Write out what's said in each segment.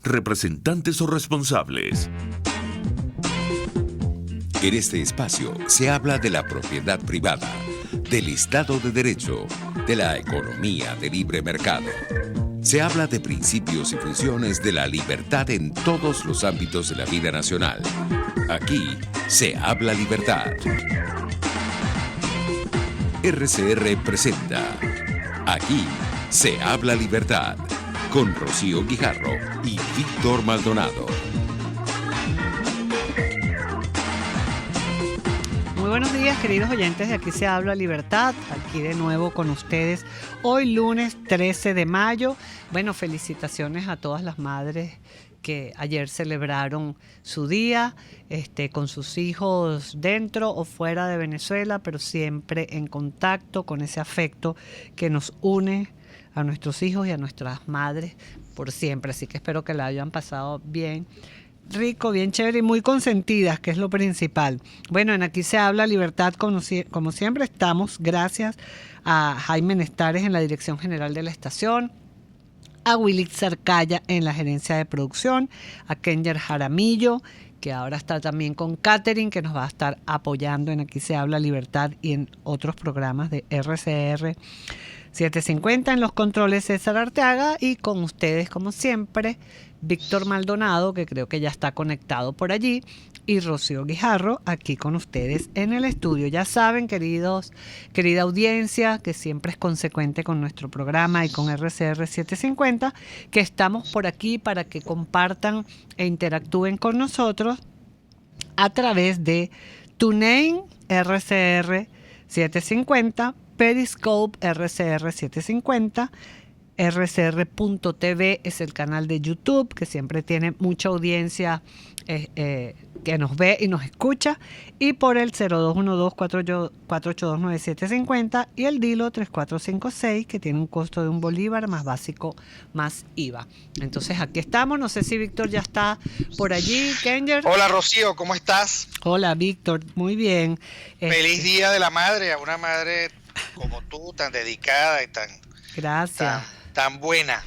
representantes o responsables. En este espacio se habla de la propiedad privada, del Estado de Derecho, de la economía de libre mercado. Se habla de principios y funciones de la libertad en todos los ámbitos de la vida nacional. Aquí se habla libertad. RCR presenta Aquí se habla libertad, con Rocío Guijarro y Víctor Maldonado. Muy buenos días, queridos oyentes de Aquí se habla libertad, aquí de nuevo con ustedes, hoy lunes 13 de mayo. Bueno, felicitaciones a todas las madres que ayer celebraron su día, con sus hijos dentro o fuera de Venezuela, pero siempre en contacto con ese afecto que nos une a nuestros hijos y a nuestras madres por siempre. Así que espero que la hayan pasado bien rico, bien chévere y muy consentidas, que es lo principal. Bueno, en Aquí se habla libertad, como siempre estamos, gracias a Jaime Nestares en la dirección general de la estación, a Willy Zarcaya en la gerencia de producción, a Kenyer Jaramillo, que ahora está también con Catherine, que nos va a estar apoyando en Aquí se habla libertad y en otros programas de RCR 750, en los controles César Arteaga, y con ustedes como siempre Víctor Maldonado, que creo que ya está conectado por allí, y Rocío Guijarro aquí con ustedes en el estudio. Ya saben, querida audiencia, que siempre es consecuente con nuestro programa y con RCR 750, que estamos por aquí para que compartan e interactúen con nosotros a través de TuneIn RCR 750, Periscope RCR 750, rcr.tv es el canal de YouTube, que siempre tiene mucha audiencia que nos ve y nos escucha, y por el 0212-482-9750 y el DILO 3456, que tiene un costo de $1 más básico más IVA. Entonces aquí estamos, no sé si Víctor ya está por allí. Kenyer. Hola Rocío, ¿cómo estás? Hola Víctor, muy bien. Feliz Día de la Madre, a una madre como tú, tan dedicada y Gracias. Tan buena.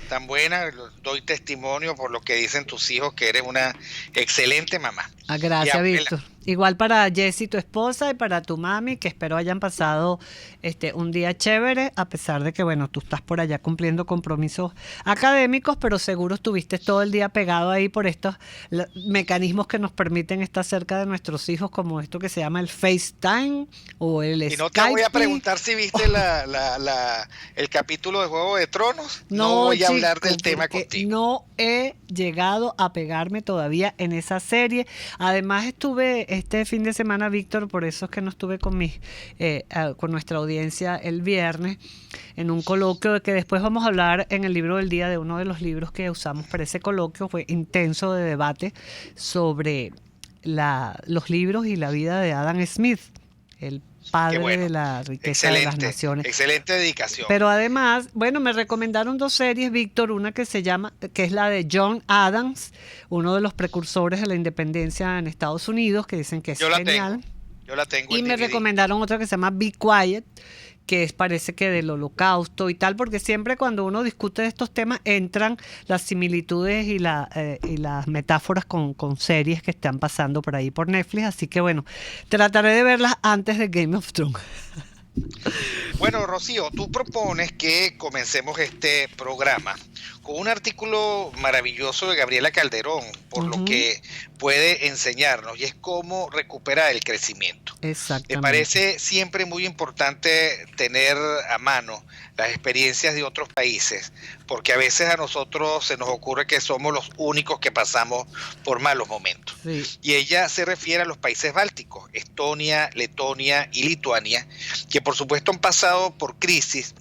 Doy testimonio por lo que dicen tus hijos, que eres una excelente mamá. Gracias, Víctor. Igual para Jessie, tu esposa, y para tu mami, que espero hayan pasado un día chévere, a pesar de que, bueno, tú estás por allá cumpliendo compromisos académicos, pero seguro estuviste todo el día pegado ahí por estos mecanismos que nos permiten estar cerca de nuestros hijos, como esto que se llama el FaceTime o el Skype. Y no te voy a preguntar si viste el capítulo de Juego de Tronos. No voy a hablar del tema contigo. No he llegado a pegarme todavía en esa serie. Además estuve este fin de semana, Víctor, por eso es que no estuve con nuestra audiencia el viernes, en un coloquio que después vamos a hablar en el libro del día, de uno de los libros que usamos para ese coloquio. Fue intenso de debate sobre los libros y la vida de Adam Smith, el padre de la riqueza de las naciones. Excelente dedicación. Pero además, bueno, me recomendaron 2 series, Víctor, una que es la de John Adams, uno de los precursores de la independencia en Estados Unidos, que dicen que es genial. Yo la tengo. Y me recomendaron otra que se llama Be Quiet, que parece que del Holocausto y tal, porque siempre cuando uno discute de estos temas entran las similitudes y las metáforas con series que están pasando por ahí por Netflix. Así que bueno, trataré de verlas antes de Game of Thrones. Bueno, Rocío, tú propones que comencemos este programa con un artículo maravilloso de Gabriela Calderón, por lo que puede enseñarnos, y es cómo recuperar el crecimiento. Exactamente. Me parece siempre muy importante tener a mano las experiencias de otros países, porque a veces a nosotros se nos ocurre que somos los únicos que pasamos por malos momentos. Sí. Y ella se refiere a los países bálticos, Estonia, Letonia y Lituania, que por supuesto han pasado por crisis,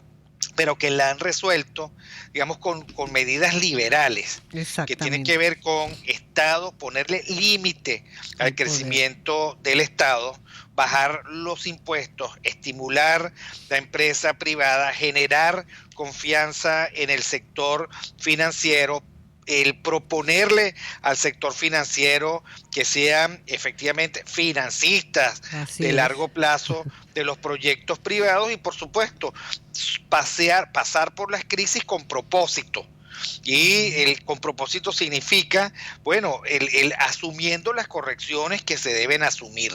pero que la han resuelto, digamos, con medidas liberales, que tienen que ver con Estado, ponerle límite al crecimiento del Estado, bajar los impuestos, estimular la empresa privada, generar confianza en el sector financiero, el proponerle al sector financiero que sean efectivamente financistas de largo plazo de los proyectos privados y, por supuesto, pasar por las crisis con propósito. Y con propósito significa, bueno, el asumiendo las correcciones que se deben asumir.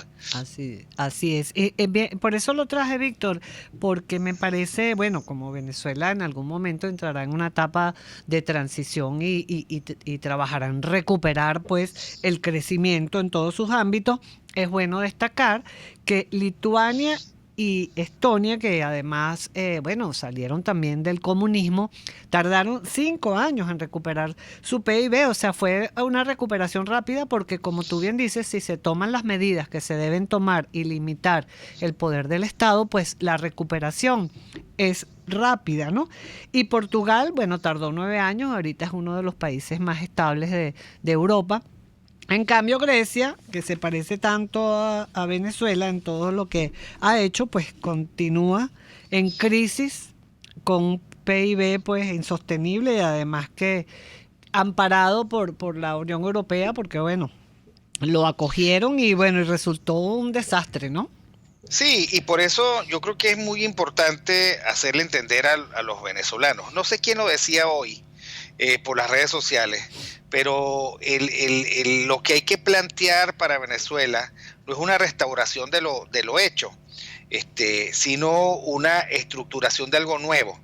Así es. Bien, por eso lo traje, Víctor, porque me parece, bueno, como Venezuela en algún momento entrará en una etapa de transición y trabajará en recuperar pues el crecimiento en todos sus ámbitos, es bueno destacar que Lituania y Estonia, que además, bueno, salieron también del comunismo, tardaron 5 años en recuperar su PIB, o sea, fue una recuperación rápida porque, como tú bien dices, si se toman las medidas que se deben tomar y limitar el poder del Estado, pues la recuperación es rápida, ¿no? Y Portugal, bueno, tardó 9 años, ahorita es uno de los países más estables de Europa. En cambio, Grecia, que se parece tanto a Venezuela en todo lo que ha hecho, pues continúa en crisis con un PIB pues insostenible y además que amparado por la Unión Europea, porque bueno, lo acogieron y bueno, y resultó un desastre, ¿no? Sí, y por eso yo creo que es muy importante hacerle entender a los venezolanos. No sé quién lo decía hoy por las redes sociales, pero lo que hay que plantear para Venezuela no es una restauración de lo hecho, sino una estructuración de algo nuevo.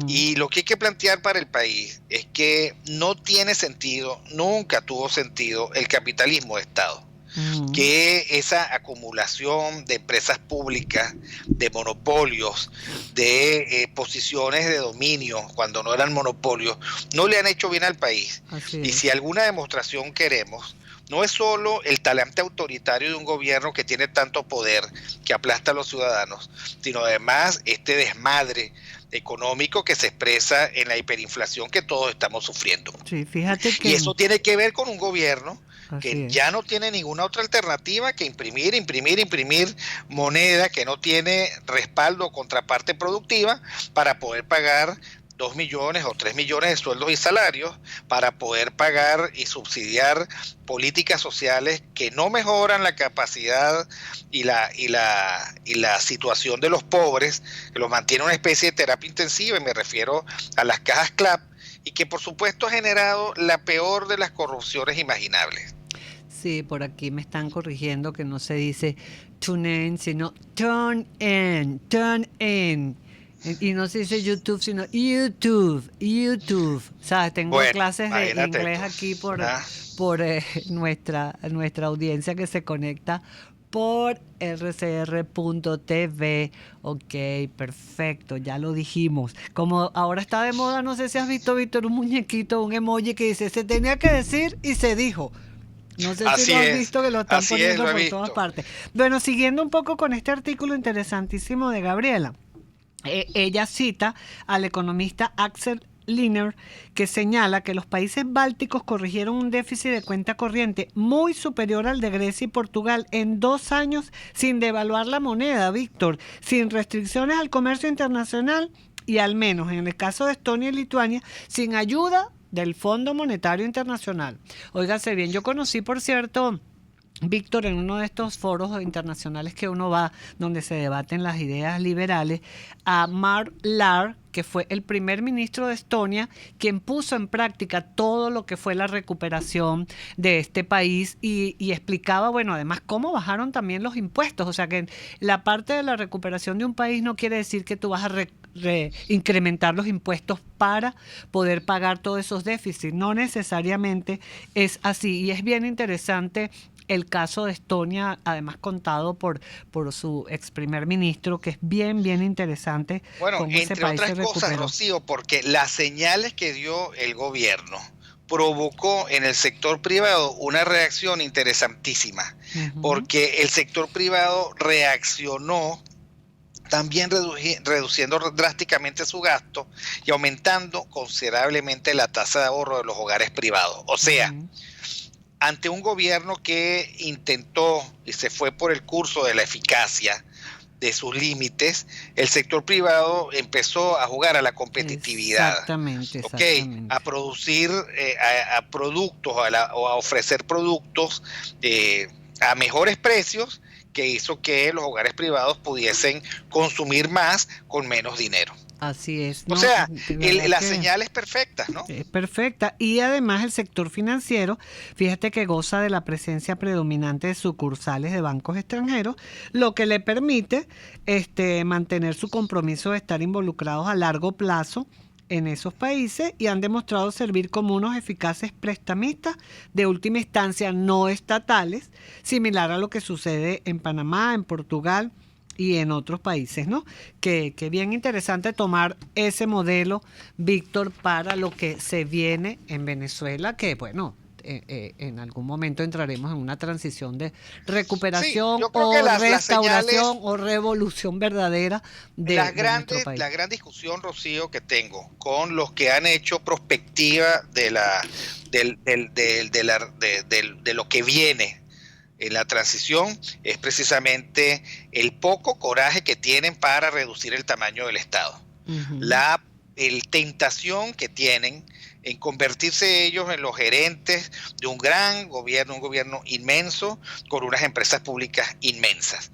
Y lo que hay que plantear para el país es que no tiene sentido, nunca tuvo sentido el capitalismo de Estado. Que esa acumulación de empresas públicas, de monopolios, de posiciones de dominio, cuando no eran monopolios, no le han hecho bien al país. Y si alguna demostración queremos, no es solo el talante autoritario de un gobierno que tiene tanto poder, que aplasta a los ciudadanos, sino además este desmadre económico que se expresa en la hiperinflación que todos estamos sufriendo. Sí, fíjate que... Y eso tiene que ver con un gobierno que ya no tiene ninguna otra alternativa que imprimir moneda, que no tiene respaldo o contraparte productiva para poder pagar 2 millones o 3 millones de sueldos y salarios, para poder pagar y subsidiar políticas sociales que no mejoran la capacidad y la situación de los pobres, que los mantiene una especie de terapia intensiva, y me refiero a las cajas CLAP, y que por supuesto ha generado la peor de las corrupciones imaginables. Sí, por aquí me están corrigiendo que no se dice tune in, sino turn in. Y no se dice YouTube, sino YouTube. ¿Sabes? Tengo clases de inglés aquí por nuestra audiencia que se conecta por rcr.tv. Ok, perfecto, ya lo dijimos. Como ahora está de moda, no sé si has visto, Víctor, un muñequito, un emoji que dice, se tenía que decir y se dijo. No sé si lo has visto, que lo están poniendo por todas partes. Bueno, siguiendo un poco con este artículo interesantísimo de Gabriela. Ella cita al economista Axel Liner, que señala que los países bálticos corrigieron un déficit de cuenta corriente muy superior al de Grecia y Portugal en 2 años sin devaluar la moneda, Víctor, sin restricciones al comercio internacional y, al menos en el caso de Estonia y Lituania, sin ayuda del Fondo Monetario Internacional. Óigase bien, yo conocí, por cierto, Víctor, en uno de estos foros internacionales que uno va, donde se debaten las ideas liberales, a Mart Laar, que fue el primer ministro de Estonia, quien puso en práctica todo lo que fue la recuperación de este país y explicaba, bueno, además cómo bajaron también los impuestos. O sea que la parte de la recuperación de un país no quiere decir que tú vas a incrementar los impuestos para poder pagar todos esos déficits. No necesariamente es así, y es bien interesante el caso de Estonia, además contado por su ex primer ministro, que es bien interesante. Bueno, entre otras cosas, Rocío, porque las señales que dio el gobierno provocó en el sector privado una reacción interesantísima, porque el sector privado reaccionó también reduciendo drásticamente su gasto y aumentando considerablemente la tasa de ahorro de los hogares privados. O sea, ante un gobierno que intentó y se fue por el curso de la eficacia de sus límites, el sector privado empezó a jugar a la competitividad. Exactamente. A producir a productos o a ofrecer productos a mejores precios, que hizo que los hogares privados pudiesen consumir más con menos dinero. Así es. O No, sea, de verdad la que señal es perfecta, ¿no? es perfecta. Y además el sector financiero, fíjate que goza de la presencia predominante de sucursales de bancos extranjeros, lo que le permite mantener su compromiso de estar involucrados a largo plazo en esos países y han demostrado servir como unos eficaces prestamistas de última instancia no estatales, similar a lo que sucede en Panamá, en Portugal y en otros países, ¿no? Que bien interesante tomar ese modelo, Víctor, para lo que se viene en Venezuela, que bueno, en algún momento entraremos en una transición de Sí, recuperación yo creo que o las señales, restauración o revolución verdadera de nuestro país. la gran discusión, Rocío, que tengo con los que han hecho prospectiva de lo que viene en la transición es precisamente el poco coraje que tienen para reducir el tamaño del Estado. Uh-huh. El tentación que tienen en convertirse ellos en los gerentes de un gran gobierno, un gobierno inmenso, con unas empresas públicas inmensas.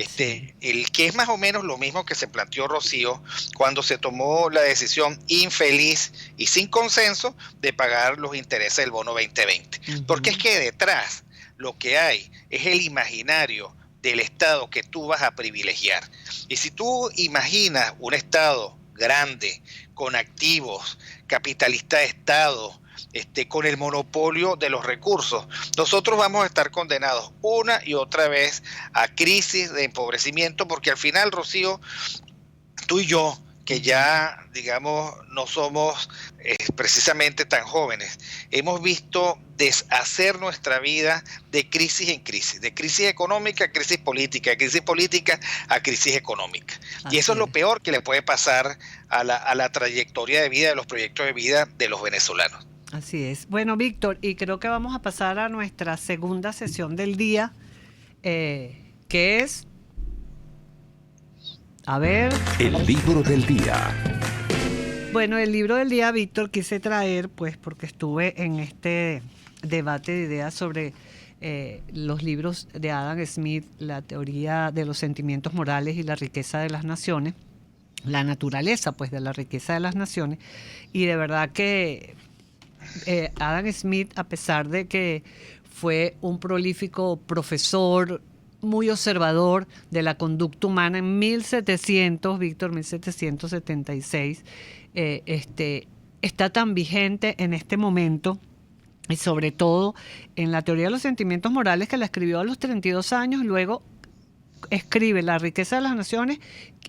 Sí. El que es más o menos lo mismo que se planteó Rocío cuando se tomó la decisión infeliz y sin consenso de pagar los intereses del bono 2020. Uh-huh. Porque es que detrás lo que hay es el imaginario del Estado que tú vas a privilegiar. Y si tú imaginas un Estado grande, con activos, capitalista de Estado, con el monopolio de los recursos, nosotros vamos a estar condenados una y otra vez a crisis de empobrecimiento, porque al final, Rocío, tú y yo, que ya, digamos, no somos precisamente tan jóvenes, hemos visto deshacer nuestra vida de crisis en crisis, de crisis económica a crisis política, de crisis política a crisis económica. Y eso es lo peor que le puede pasar a la trayectoria de vida, de los proyectos de vida de los venezolanos. Así es. Bueno, Víctor, y creo que vamos a pasar a nuestra segunda sesión del día, que es... A ver. El libro del día. Bueno, el libro del día, Víctor, quise traer, pues, porque estuve en este debate de ideas sobre los libros de Adam Smith, la teoría de los sentimientos morales y la riqueza de las naciones, la naturaleza, pues, de la riqueza de las naciones. Y de verdad que Adam Smith, a pesar de que fue un prolífico profesor, muy observador de la conducta humana en 1776, está tan vigente en este momento y sobre todo en la teoría de los sentimientos morales, que la escribió a los 32 años, luego escribe La riqueza de las naciones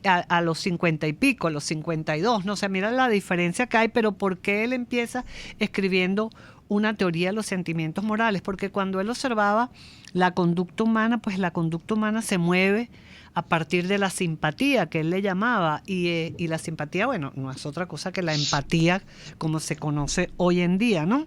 a los 50 y pico, a los 52, ¿no? O sea, mira la diferencia que hay, pero ¿por qué él empieza escribiendo una teoría de los sentimientos morales? Porque cuando él observaba la conducta humana, pues la conducta humana se mueve a partir de la simpatía, que él le llamaba, y la simpatía, bueno, no es otra cosa que la empatía como se conoce hoy en día, ¿no?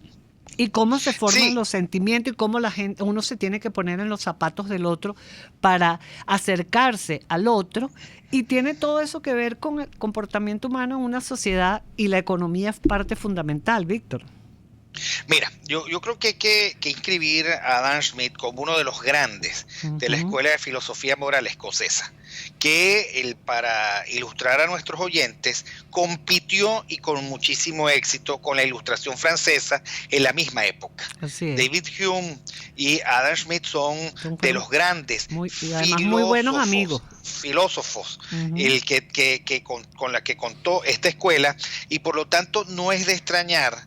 Y cómo se forman los sentimientos y cómo uno se tiene que poner en los zapatos del otro para acercarse al otro. Y tiene todo eso que ver con el comportamiento humano en una sociedad, y la economía es parte fundamental, Víctor. Mira, yo creo que hay que inscribir a Adam Smith como uno de los grandes de la Escuela de Filosofía Moral escocesa, que para ilustrar a nuestros oyentes compitió y con muchísimo éxito con la Ilustración francesa en la misma época. Así es. David Hume y Adam Smith son de los grandes y además muy buenos amigos. Filósofos, el con la que contó esta escuela, y por lo tanto no es de extrañar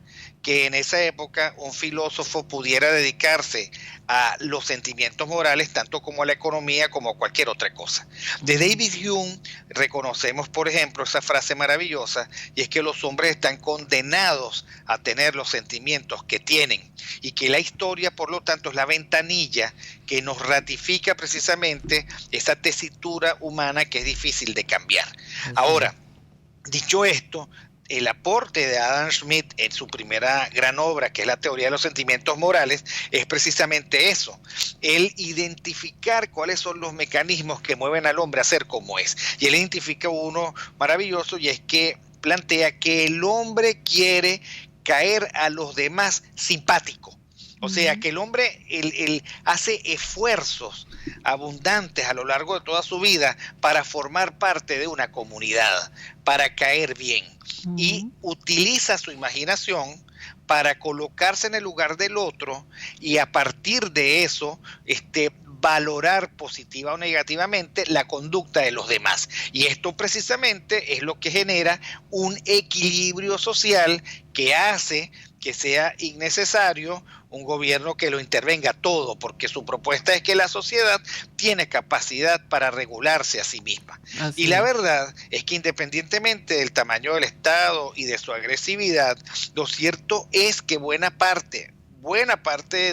que en esa época un filósofo pudiera dedicarse a los sentimientos morales tanto como a la economía como a cualquier otra cosa. De David Hume reconocemos, por ejemplo, esa frase maravillosa, y es que los hombres están condenados a tener los sentimientos que tienen, y que la historia, por lo tanto, es la ventanilla que nos ratifica precisamente esa tesitura humana que es difícil de cambiar. Ahora, dicho esto, el aporte de Adam Smith en su primera gran obra, que es la teoría de los sentimientos morales, es precisamente eso, el identificar cuáles son los mecanismos que mueven al hombre a ser como es. Y él identifica uno maravilloso, y es que plantea que el hombre quiere caer a los demás simpático. O sea, que el hombre él hace esfuerzos abundantes a lo largo de toda su vida para formar parte de una comunidad, para caer bien, y utiliza su imaginación para colocarse en el lugar del otro y a partir de eso valorar positiva o negativamente la conducta de los demás. Y esto precisamente es lo que genera un equilibrio social que hace que sea innecesario un gobierno que lo intervenga todo, porque su propuesta es que la sociedad tiene capacidad para regularse a sí misma. Y la verdad es que independientemente del tamaño del Estado y de su agresividad, lo cierto es que buena parte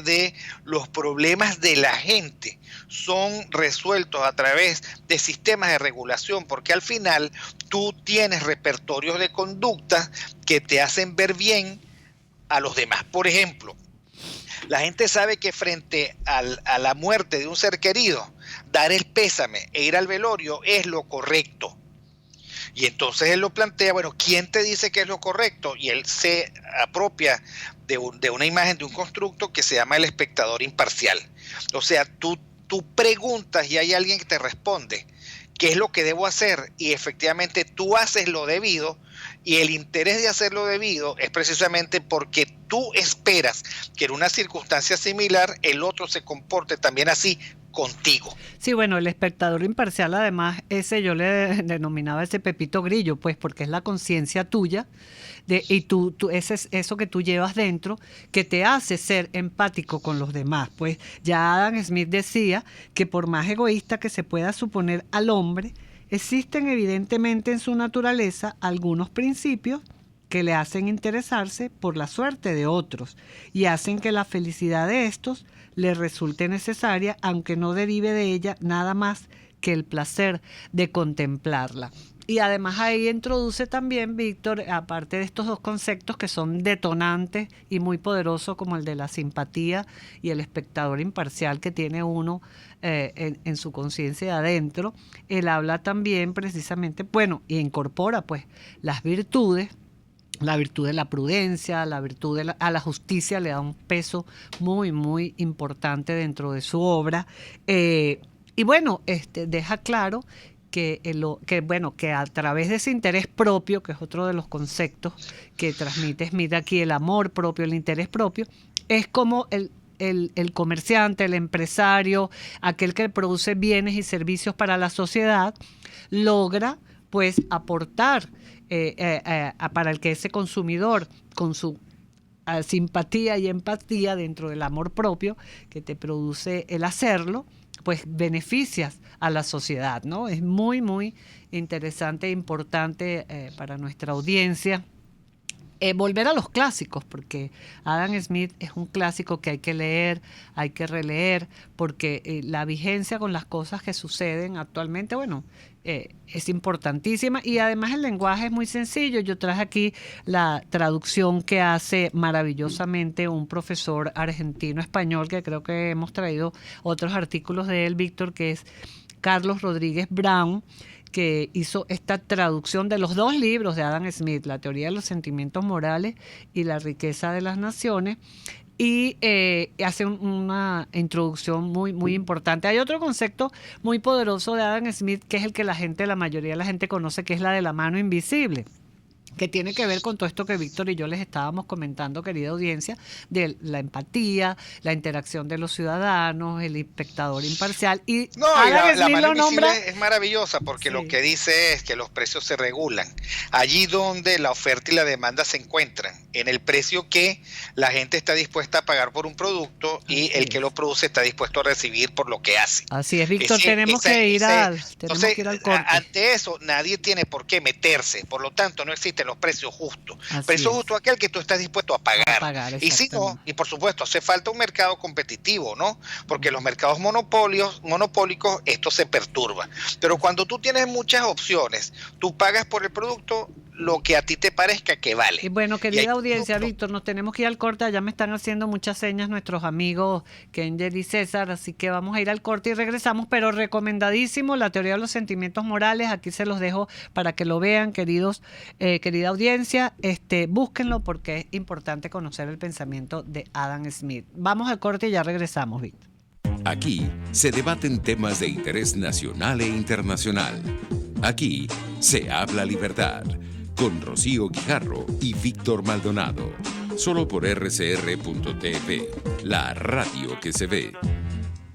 de los problemas de la gente son resueltos a través de sistemas de regulación, porque al final tú tienes repertorios de conducta que te hacen ver bien a los demás. Por ejemplo, la gente sabe que frente a la muerte de un ser querido, dar el pésame e ir al velorio es lo correcto. Y entonces él lo plantea, bueno, ¿quién te dice que es lo correcto? Y él se apropia de una imagen, de un constructo que se llama el espectador imparcial. O sea, tú preguntas y hay alguien que te responde qué es lo que debo hacer y efectivamente tú haces lo debido, y el interés de hacer lo debido es precisamente porque tú esperas que en una circunstancia similar el otro se comporte también así contigo. Sí, bueno, el espectador imparcial, además, ese yo le denominaba ese Pepito Grillo, pues porque es la conciencia tuya y eso que tú llevas dentro que te hace ser empático con los demás. Pues ya Adam Smith decía que por más egoísta que se pueda suponer al hombre, existen evidentemente en su naturaleza algunos principios que le hacen interesarse por la suerte de otros y hacen que la felicidad de estos le resulte necesaria, aunque no derive de ella nada más que el placer de contemplarla. Y además ahí introduce también, Víctor, aparte de estos dos conceptos que son detonantes y muy poderosos, como el de la simpatía y el espectador imparcial que tiene uno en su conciencia adentro, él habla también precisamente, bueno, y incorpora pues las virtudes. La virtud de la prudencia, la virtud a la justicia le da un peso muy, muy importante dentro de su obra. Y bueno, deja claro que a través de ese interés propio, que es otro de los conceptos que transmite Smith aquí, el amor propio, el interés propio, es como el comerciante, el empresario, aquel que produce bienes y servicios para la sociedad, logra pues aportar para el que ese consumidor con su simpatía y empatía dentro del amor propio que te produce el hacerlo, pues beneficias a la sociedad, ¿no? Es muy, muy interesante e importante para nuestra audiencia volver a los clásicos, porque Adam Smith es un clásico que hay que leer, hay que releer, porque la vigencia con las cosas que suceden actualmente, bueno, es importantísima y además el lenguaje es muy sencillo. Yo traje aquí la traducción que hace maravillosamente un profesor argentino-español, que creo que hemos traído otros artículos de él, Víctor, que es Carlos Rodríguez Brown, que hizo esta traducción de los dos libros de Adam Smith, La teoría de los sentimientos morales y La riqueza de las naciones, y hace una introducción muy, muy importante. Hay otro concepto muy poderoso de Adam Smith, que es el que la mayoría de la gente conoce, que es la de la mano invisible, que tiene que ver con todo esto que Víctor y yo les estábamos comentando, querida audiencia, de la empatía, la interacción de los ciudadanos, el espectador imparcial. Y la mano invisible es maravillosa porque sí, lo que dice es que los precios se regulan allí donde la oferta y la demanda se encuentran, en el precio que la gente está dispuesta a pagar por un producto y el que lo produce está dispuesto a recibir por lo que hace. Así es, Víctor, tenemos que ir al corte. Ante eso nadie tiene por qué meterse, por lo tanto no existen los precios justos. Precio justo aquel que tú estás dispuesto a pagar. Y si no, y por supuesto hace falta un mercado competitivo, ¿no? Porque los mercados monopólicos, esto se perturba. Pero cuando tú tienes muchas opciones, tú pagas por el producto lo que a ti te parezca que vale. Y bueno, querida audiencia, no, Víctor, nos tenemos que ir al corte. Ya me están haciendo muchas señas nuestros amigos Kenger y César, así que vamos a ir al corte y regresamos, pero recomendadísimo la teoría de los sentimientos morales. Aquí se los dejo para que lo vean, querida audiencia. Búsquenlo porque es importante conocer el pensamiento de Adam Smith. Vamos al corte y ya regresamos, Víctor. Aquí se debaten temas de interés nacional e internacional. Aquí se habla libertad, con Rocío Guijarro y Víctor Maldonado. Solo por rcr.tv, la radio que se ve.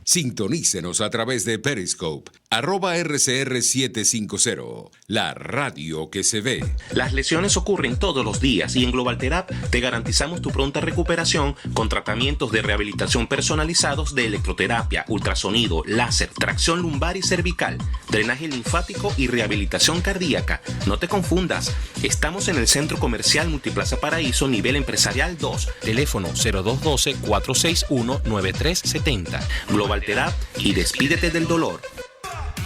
Sintonícenos a través de Periscope, @RCR750, la radio que se ve. Las lesiones ocurren todos los días y en Global Therapy te garantizamos tu pronta recuperación con tratamientos de rehabilitación personalizados de electroterapia, ultrasonido, láser, tracción lumbar y cervical, drenaje linfático y rehabilitación cardíaca. No te confundas, estamos en el Centro Comercial Multiplaza Paraíso, nivel empresarial 2, teléfono 0212-461-9370. Global Therapy y despídete del dolor.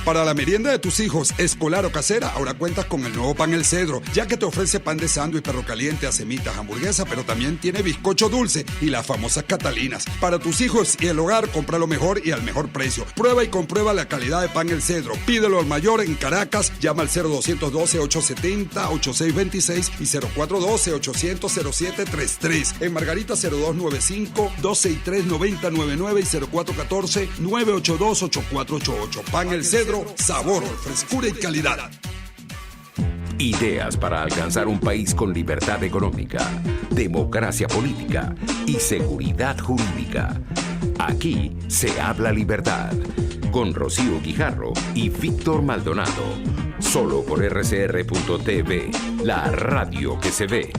Para la merienda de tus hijos, escolar o casera, ahora cuentas con el nuevo pan El Cedro, ya que te ofrece pan de sándwich, perro caliente, semitas, hamburguesa, pero también tiene bizcocho dulce y las famosas Catalinas. Para tus hijos y el hogar, compra lo mejor y al mejor precio. Prueba y comprueba la calidad de pan El Cedro. Pídelo al mayor en Caracas, llama al 0212-870-8626 y 0412-800-0733. En Margarita 0295-263-9099 y 0414-982-8488. Pan El Cedro, sabor, frescura y calidad. Ideas para alcanzar un país con libertad económica, democracia política y seguridad jurídica. Aquí se habla libertad, con Rocío Guijarro y Víctor Maldonado. Solo por rcr.tv, la radio que se ve.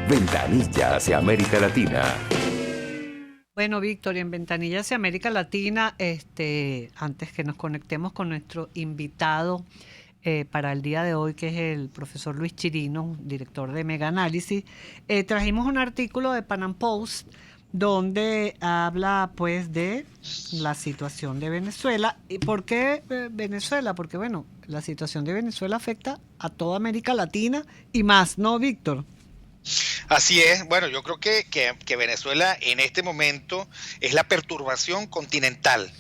Ventanilla hacia América Latina. Bueno, Víctor, y en Ventanilla hacia América Latina, antes que nos conectemos con nuestro invitado para el día de hoy, que es el profesor Luis Chirino, director de Mega Análisis, trajimos un artículo de Pan Am Post donde habla pues de la situación de Venezuela. ¿Y por qué Venezuela? Porque bueno, la situación de Venezuela afecta a toda América Latina y más, ¿no, Víctor? Así es. Bueno, yo creo que Venezuela en este momento es la perturbación continental,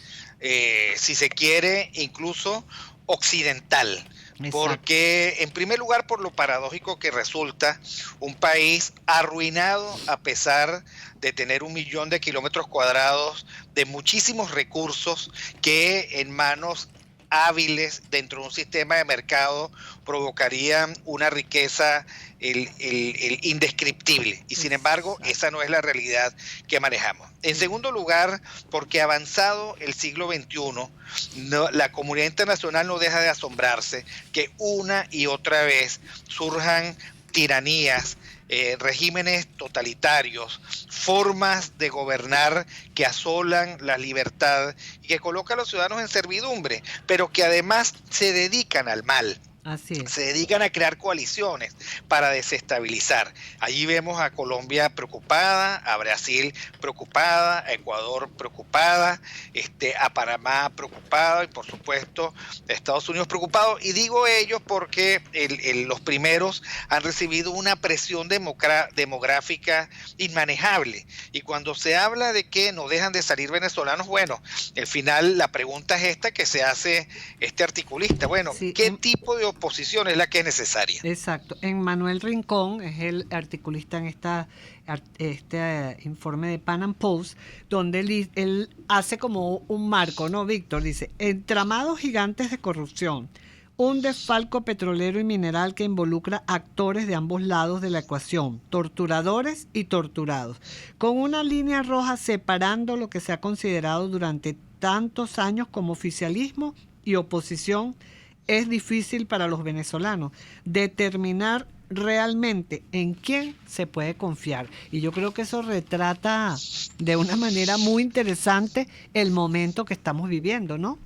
si se quiere, incluso occidental. Exacto. Porque en primer lugar, por lo paradójico que resulta, un país arruinado a pesar de tener 1 millón de kilómetros cuadrados de muchísimos recursos que en manos hábiles dentro de un sistema de mercado provocarían una riqueza indescriptible, y sin embargo esa no es la realidad que manejamos. En segundo lugar, porque avanzado el siglo XXI, la comunidad internacional no deja de asombrarse que una y otra vez surjan tiranías, regímenes totalitarios, formas de gobernar que asolan la libertad y que colocan a los ciudadanos en servidumbre, pero que además se dedican al mal. Así es. Se dedican a crear coaliciones para desestabilizar. Allí vemos a Colombia preocupada, a Brasil preocupada, a Ecuador preocupada, a Panamá preocupada y por supuesto a Estados Unidos preocupado. Y digo ellos porque los primeros han recibido una presión demográfica inmanejable. Y cuando se habla de que no dejan de salir venezolanos, bueno, al final la pregunta es esta que se hace este articulista. Bueno, sí, ¿qué tipo de oposición es la que es necesaria? Exacto. Emmanuel Rincón es el articulista en este informe de Pan Am Post, donde él hace como un marco, ¿no, Víctor? Dice, entramados gigantes de corrupción, un desfalco petrolero y mineral que involucra actores de ambos lados de la ecuación, torturadores y torturados, con una línea roja separando lo que se ha considerado durante tantos años como oficialismo y oposición. Es difícil para los venezolanos determinar realmente en quién se puede confiar. Y yo creo que eso retrata de una manera muy interesante el momento que estamos viviendo, ¿no?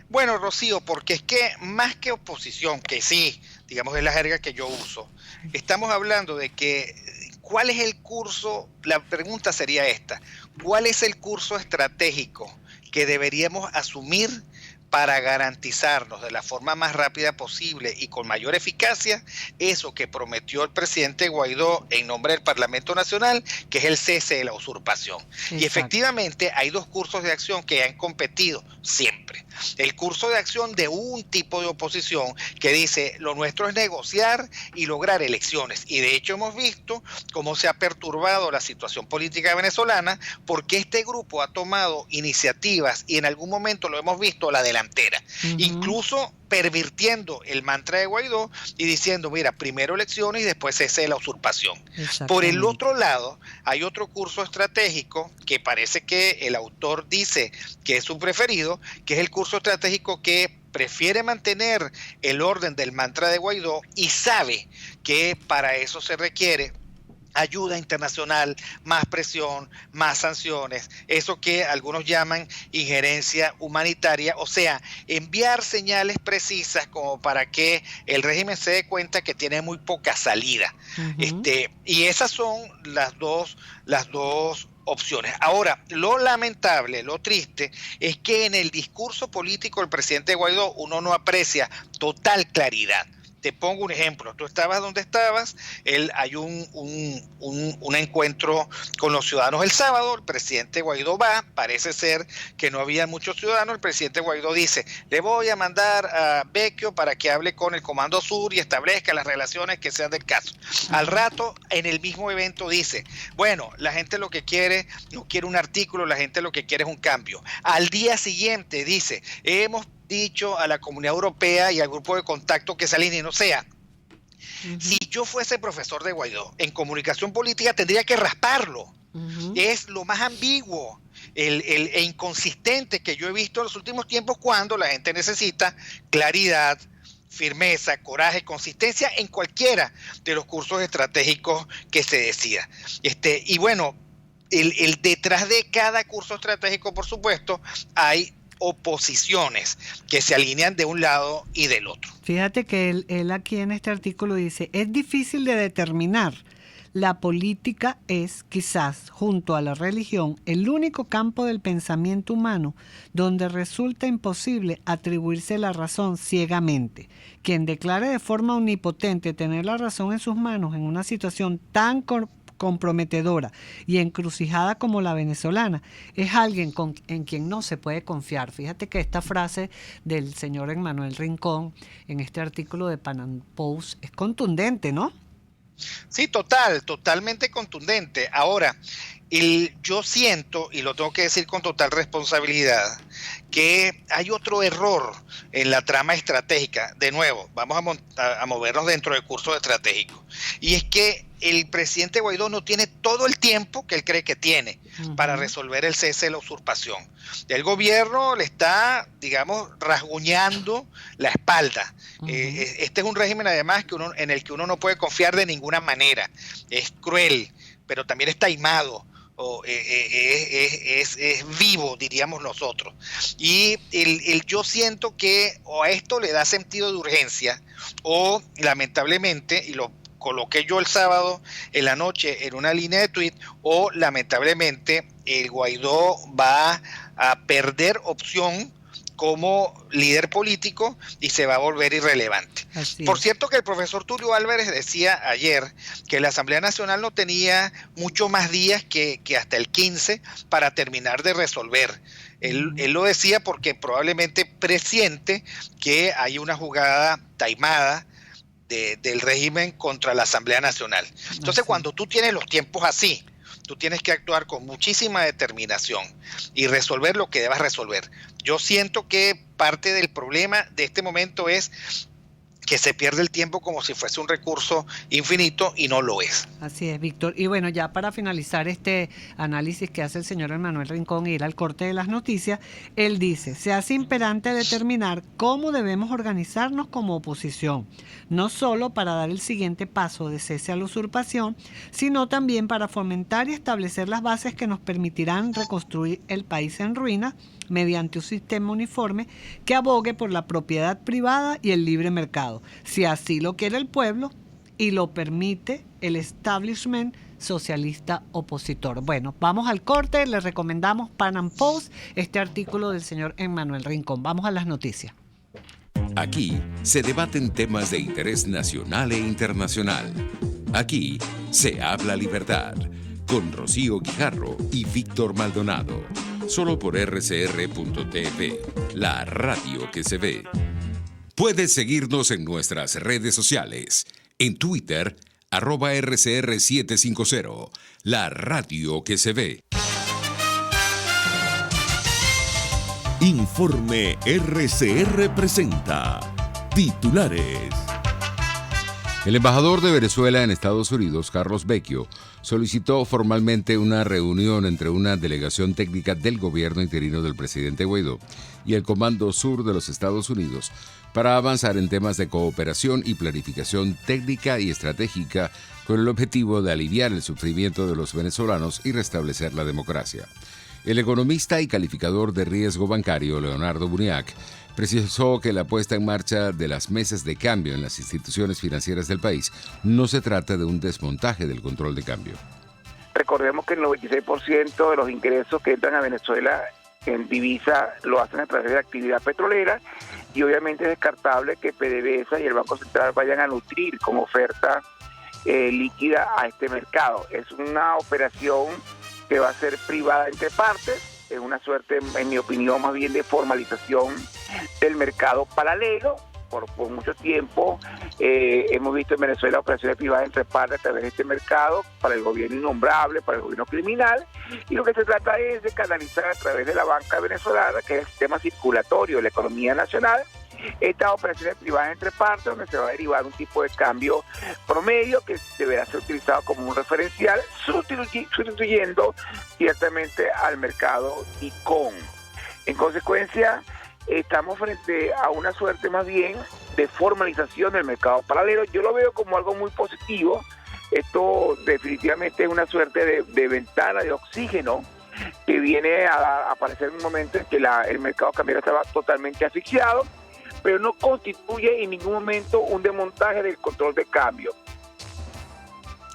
Bueno, Rocío, porque es que más que oposición, que sí, digamos es la jerga que yo uso, estamos hablando de que ¿cuál es el curso? La pregunta sería esta: ¿cuál es el curso estratégico que deberíamos asumir para garantizarnos de la forma más rápida posible y con mayor eficacia eso que prometió el presidente Guaidó en nombre del Parlamento Nacional, que es el cese de la usurpación. Exacto. Y efectivamente hay dos cursos de acción que han competido siempre. El curso de acción de un tipo de oposición que dice lo nuestro es negociar y lograr elecciones. Y de hecho hemos visto cómo se ha perturbado la situación política venezolana porque este grupo ha tomado iniciativas y en algún momento lo hemos visto a la delantera. Incluso pervirtiendo el mantra de Guaidó y diciendo, mira, primero elecciones y después cese de la usurpación. Por el otro lado, hay otro curso estratégico que parece que el autor dice que es su preferido, que es el curso estratégico que prefiere mantener el orden del mantra de Guaidó y sabe que para eso se requiere ayuda internacional, más presión, más sanciones, eso que algunos llaman injerencia humanitaria, o sea, enviar señales precisas como para que el régimen se dé cuenta que tiene muy poca salida. Y esas son las dos opciones. Ahora, lo lamentable, lo triste, es que en el discurso político del presidente Guaidó uno no aprecia total claridad. Te pongo un ejemplo, tú estabas donde estabas, hay un encuentro con los ciudadanos el sábado, el presidente Guaidó va, parece ser que no había muchos ciudadanos, el presidente Guaidó dice, le voy a mandar a Vecchio para que hable con el Comando Sur y establezca las relaciones que sean del caso. Al rato, en el mismo evento dice, bueno, la gente lo que quiere, no quiere un artículo, la gente lo que quiere es un cambio. Al día siguiente dice, hemos dicho a la Comunidad Europea y al grupo de contacto que se alineen. O sea, si yo fuese profesor de Guaidó en comunicación política tendría que rasparlo. Es lo más ambiguo e inconsistente que yo he visto en los últimos tiempos cuando la gente necesita claridad, firmeza, coraje, consistencia en cualquiera de los cursos estratégicos que se decida. Y bueno, el detrás de cada curso estratégico, por supuesto, hay oposiciones que se alinean de un lado y del otro. Fíjate que él aquí en este artículo dice, es difícil de determinar. La política es, quizás, junto a la religión, el único campo del pensamiento humano donde resulta imposible atribuirse la razón ciegamente. Quien declare de forma omnipotente tener la razón en sus manos en una situación tan comprometedora y encrucijada como la venezolana, es alguien en quien no se puede confiar. Fíjate que esta frase del señor Emmanuel Rincón en este artículo de Pan Am Post es contundente, ¿no? Sí, totalmente contundente. Ahora, yo siento, y lo tengo que decir con total responsabilidad, que hay otro error en la trama estratégica. De nuevo, vamos a movernos dentro del curso estratégico. Y es que el presidente Guaidó no tiene todo el tiempo que él cree que tiene para resolver el cese de la usurpación. El gobierno le está, digamos, rasguñando la espalda. Este es un régimen, además, en el que uno no puede confiar de ninguna manera. Es cruel, pero también es taimado. Es vivo, diríamos nosotros. Y yo siento que o a esto le da sentido de urgencia o lamentablemente, y lo coloqué yo el sábado en la noche en una línea de tweet, o lamentablemente el Guaidó va a perder opción como líder político y se va a volver irrelevante. Por cierto que el profesor Tulio Álvarez decía ayer que la Asamblea Nacional no tenía mucho más días que hasta el 15 para terminar de resolver. Él lo decía porque probablemente presiente que hay una jugada taimada del régimen contra la Asamblea Nacional. Entonces, cuando tú tienes los tiempos así, tú tienes que actuar con muchísima determinación y resolver lo que debas resolver. Yo siento que parte del problema de este momento es que se pierde el tiempo como si fuese un recurso infinito y no lo es. Así es, Víctor. Y bueno, ya para finalizar este análisis que hace el señor Emmanuel Rincón y ir al corte de las noticias, él dice, se hace imperante determinar cómo debemos organizarnos como oposición, no solo para dar el siguiente paso de cese a la usurpación, sino también para fomentar y establecer las bases que nos permitirán reconstruir el país en ruinas mediante un sistema uniforme que abogue por la propiedad privada y el libre mercado, si así lo quiere el pueblo y lo permite el establishment socialista opositor. Bueno, vamos al corte, les recomendamos Pan Post, este artículo del señor Emmanuel Rincón. Vamos a las noticias. Aquí se debaten temas de interés nacional e internacional. Aquí se habla libertad, con Rocío Guijarro y Víctor Maldonado. Solo por rcr.tv, la radio que se ve. Puedes seguirnos en nuestras redes sociales. En Twitter, @RCR750, la radio que se ve. Informe RCR presenta titulares. El embajador de Venezuela en Estados Unidos, Carlos Vecchio, solicitó formalmente una reunión entre una delegación técnica del gobierno interino del presidente Guaidó y el Comando Sur de los Estados Unidos para avanzar en temas de cooperación y planificación técnica y estratégica con el objetivo de aliviar el sufrimiento de los venezolanos y restablecer la democracia. El economista y calificador de riesgo bancario, Leonardo Buniac, precisó que la puesta en marcha de las mesas de cambio en las instituciones financieras del país no se trata de un desmontaje del control de cambio. Recordemos que el 96% de los ingresos que entran a Venezuela en divisa lo hacen a través de la actividad petrolera y obviamente es descartable que PDVSA y el Banco Central vayan a nutrir con oferta líquida a este mercado. Es una operación que va a ser privada entre partes. Es una suerte, en mi opinión, más bien de formalización del mercado paralelo. Por mucho tiempo hemos visto en Venezuela operaciones privadas entre partes a través de este mercado para el gobierno innombrable, para el gobierno criminal, y lo que se trata es de canalizar a través de la banca venezolana, que es el sistema circulatorio de la economía nacional, estas operaciones privadas entre partes, donde se va a derivar un tipo de cambio promedio que deberá ser utilizado como un referencial, sustituyendo ciertamente al mercado ICON. En consecuencia, estamos frente a una suerte más bien de formalización del mercado paralelo. Yo lo veo como algo muy positivo. Esto definitivamente es una suerte de ventana de oxígeno que viene a aparecer en un momento en que el mercado cambiario estaba totalmente asfixiado, pero no constituye en ningún momento un desmontaje del control de cambio.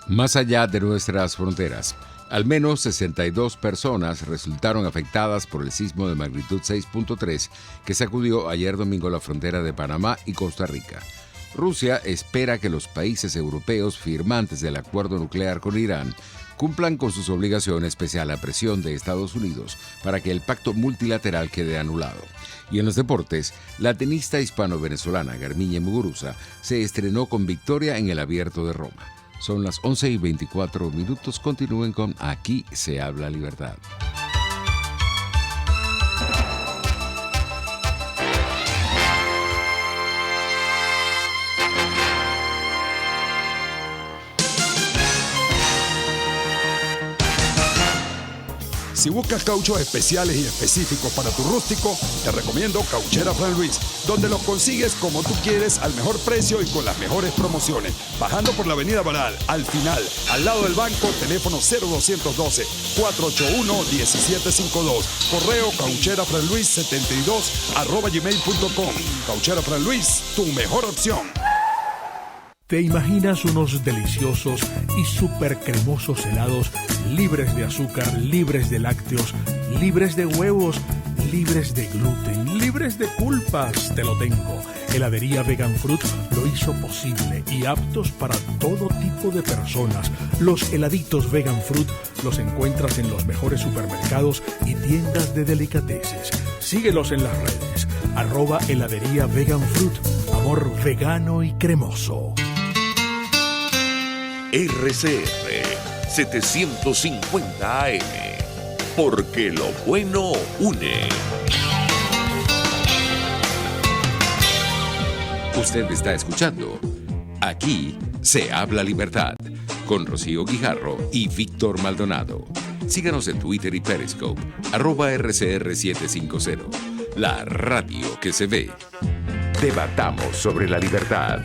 Más allá de nuestras fronteras, al menos 62 personas resultaron afectadas por el sismo de magnitud 6.3 que sacudió ayer domingo la frontera de Panamá y Costa Rica. Rusia espera que los países europeos firmantes del acuerdo nuclear con Irán cumplan con sus obligaciones pese a la presión de Estados Unidos para que el pacto multilateral quede anulado. Y en los deportes, la tenista hispano-venezolana Garbiñe Muguruza se estrenó con victoria en el Abierto de Roma. Son las 11:24. Continúen con Aquí se habla libertad. Si buscas cauchos especiales y específicos para tu rústico, te recomiendo Cauchera Fran Luis, donde los consigues como tú quieres, al mejor precio y con las mejores promociones. Bajando por la avenida Baral, al final, al lado del banco, teléfono 0212-481-1752. Correo caucherafranluis72@gmail.com. Cauchera Fran Luis, tu mejor opción. ¿Te imaginas unos deliciosos y súper cremosos helados libres de azúcar, libres de lácteos, libres de huevos, libres de gluten, libres de culpas? Te lo tengo. Heladería Vegan Fruit lo hizo posible y aptos para todo tipo de personas. Los heladitos Vegan Fruit los encuentras en los mejores supermercados y tiendas de delicateces. Síguelos en las redes. @heladería Vegan Fruit. Amor vegano y cremoso. RCR 750 AM, porque lo bueno une. Usted está escuchando Aquí se habla libertad con Rocío Guijarro y Víctor Maldonado. Síganos en Twitter y Periscope @RCR750, la radio que se ve. Debatamos sobre la libertad.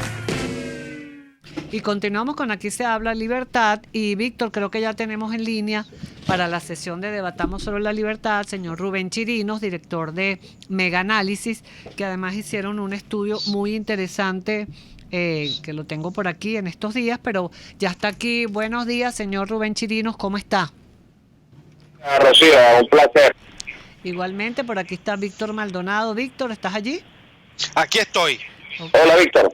Y continuamos con Aquí se habla libertad. Y Víctor, creo que ya tenemos en línea para la sesión de Debatamos sobre la libertad, señor Rubén Chirinos, director de Mega Análisis, que además hicieron un estudio muy interesante que lo tengo por aquí en estos días, pero ya está aquí. Buenos días, señor Rubén Chirinos, ¿cómo está? Rocío, un placer. Igualmente, por aquí está Víctor Maldonado. Víctor, ¿estás allí? Aquí estoy. Okay. Hola, Víctor.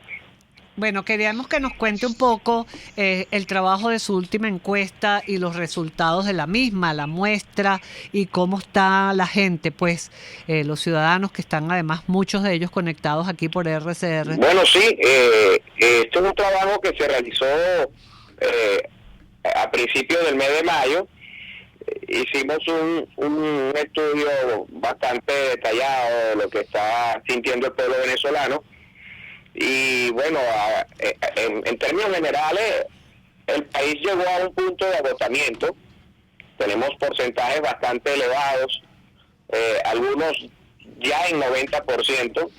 Bueno, queríamos que nos cuente un poco el trabajo de su última encuesta y los resultados de la misma, la muestra, y cómo está la gente, pues, los ciudadanos que están además muchos de ellos conectados aquí por RCR. Bueno, sí, este es un trabajo que se realizó a principios del mes de mayo. Hicimos un estudio bastante detallado de lo que está sintiendo el pueblo venezolano. Y bueno, en términos generales, el país llegó a un punto de agotamiento. Tenemos porcentajes bastante elevados, algunos ya en 90%,